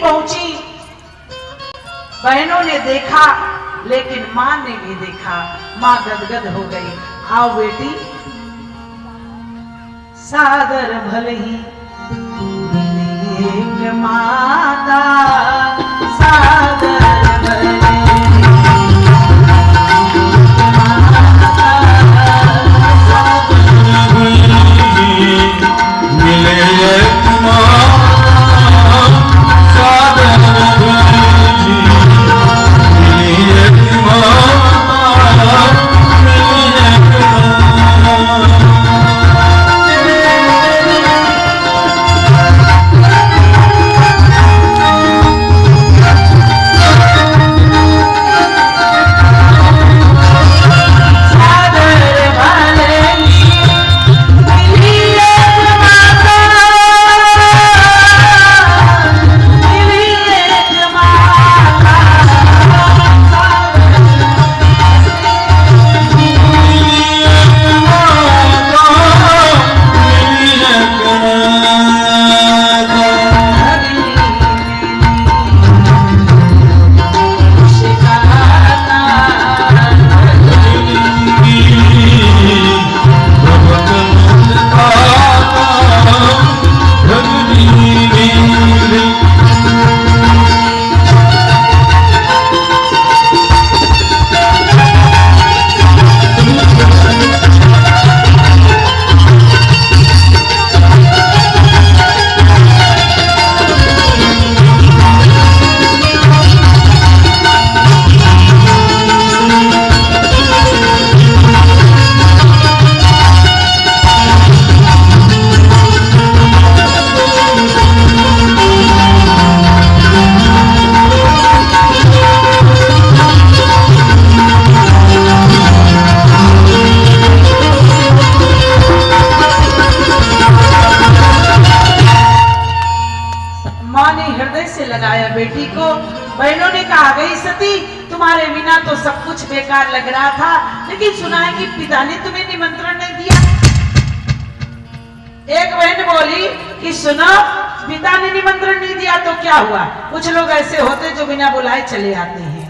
पहुंची। बहनों ने देखा लेकिन मां ने भी देखा। मां गदगद हो गई। आओ बेटी, सादर भले ही मिली एक माता, सादर भले बेटी को। बहनों ने कहा, गई सती, तुम्हारे बिना तो सब कुछ बेकार लग रहा था, लेकिन सुना है कि पिता ने तुम्हें निमंत्रण नहीं दिया। एक बहन बोली कि सुनो, पिता ने निमंत्रण नहीं दिया तो क्या हुआ? कुछ लोग ऐसे होते जो बिना बुलाए चले आते हैं।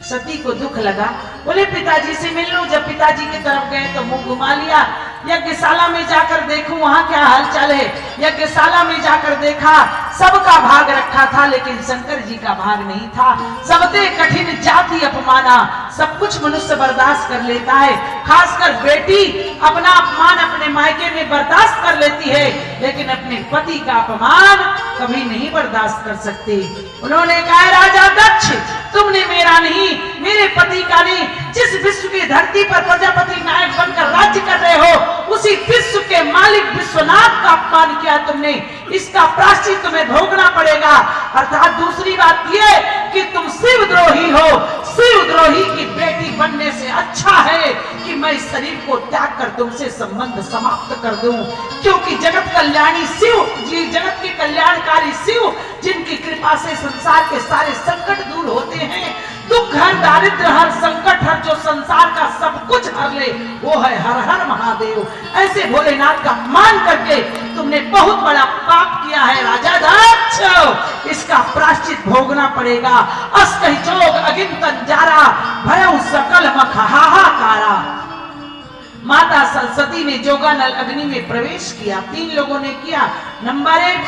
सती को दुख लगा, बोले पिताजी से मिल लूं। जब पिताजी की तरफ गए तो मुंह घुमा लिया। यज्ञशाला में जाकर देखूं वहां क्या हालचाल है। यज्ञशाला में जाकर देखा, सबका भाग रखा था लेकिन शंकर जी का भाग नहीं था। सबसे कठिन जाति अपमाना, सब कुछ मनुष्य बर्दाश्त कर लेता है, खासकर बेटी अपना अपमान अपने मायके में बर्दाश्त कर लेती है, लेकिन अपने पति का अपमान कभी नहीं बर्दाश्त कर सकती। उन्होंने कहा, राजा दक्ष, तुमने मेरा नहीं, मेरे पति का नहीं, जिस विश्व की धरती पर प्रजापति नायक बनकर राज्य कर रहे हो, उसी विश्व के मालिक विश्वनाथ का अपमान किया तुमने, इसका प्रायश्चित तुम्हें भोगना पड़ेगा। अर्थात दूसरी बात यह कि तुम शिवद्रोही हो। शिवद्रोही की बेटी बनने से अच्छा है कि मैं इस शरीर को त्याग कर तुमसे संबंध समाप्त कर दूं, क्योंकि जगत कल्याणी शिव जी, जगत के कल्याणकारी शिव, जिनकी कृपा से संसार के सारे संकट दूर होते हैं, दुख हर, दारिद्र हर, संकट हर, जो संसार का सब कुछ हर ले, वो है हर हर महादेव। ऐसे भोलेनाथ का मान करके तुमने बहुत बड़ा पाप किया है राजा दक्ष, इसका प्रायश्चित भोगना पड़ेगा। अस्कहि जोग अगिनतन जारा, भयउ सकल मख हाहाकारा। माता सरस्वती ने जोगानल अग्नि में प्रवेश किया। 3 लोगों ने किया। नंबर 1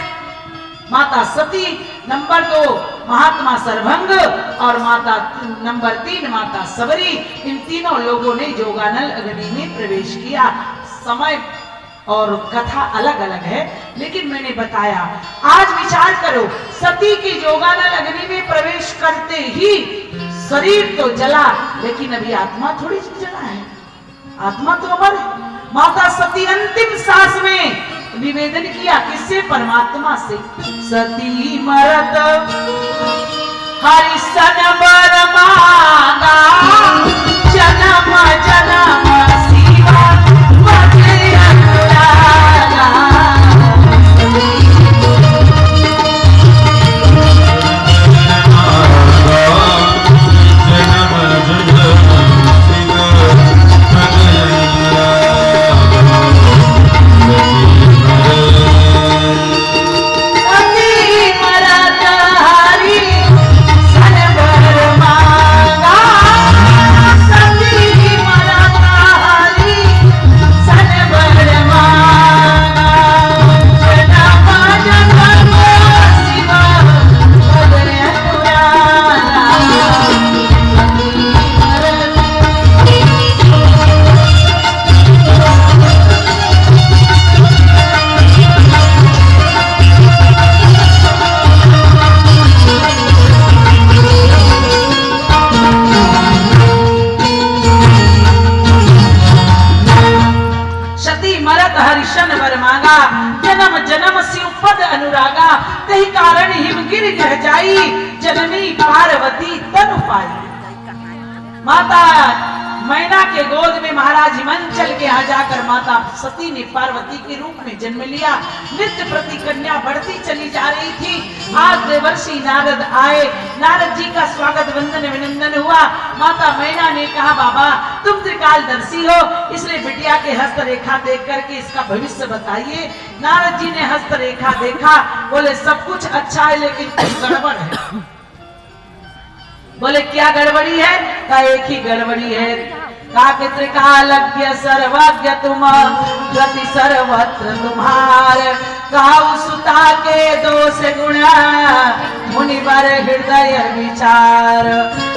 माता सती, नंबर 2 महात्मा सरभंग और नंबर 3 माता सबरी। इन तीनों लोगों ने जोगानल अग्नि में प्रवेश किया। समय और कथा अलग अलग है, लेकिन मैंने बताया, आज विचार करो, सती की जोगानल अग्नि में प्रवेश करते ही शरीर तो जला, लेकिन अभी आत्मा थोड़ी जला है, आत्मा तो अमर है। माता सती अंतिम सांस में निवेदन किया, किससे? परमात्मा से। सती मरत हरि सन बर मांगा, जन्म जन्म शिवा मझे अनुरागा। सती मरत हिमगिर गह जाई, जननी पार्वती तनु पाई। माता मैना के गोद में महाराज हिमांचल के यहाँ जाकर माता सती ने पार्वती के रूप में जन्म लिया। नित्य प्रति कन्या बढ़ती चली जा रही थी। आज देवर्षि नारद आए, नारद जी का स्वागत वंदन अभिनंदन हुआ। माता मैना ने कहा, बाबा तुम त्रिकालदर्शी हो, इसलिए बिटिया के हस्तरेखा देख करके इसका भविष्य बताइए। नारद जी ने हस्तरेखा देखा, बोले सब कुछ अच्छा है लेकिन कुछ गड़बड़ है। बोले क्या गड़बड़ी है? का एक ही गड़बड़ी है, का त्रिकालज्ञ सर्वज्ञ तुम, गति सर्वत्र तुम्हार, काऊ सुता के दोष गुण, मुनिवर हृदय विचार।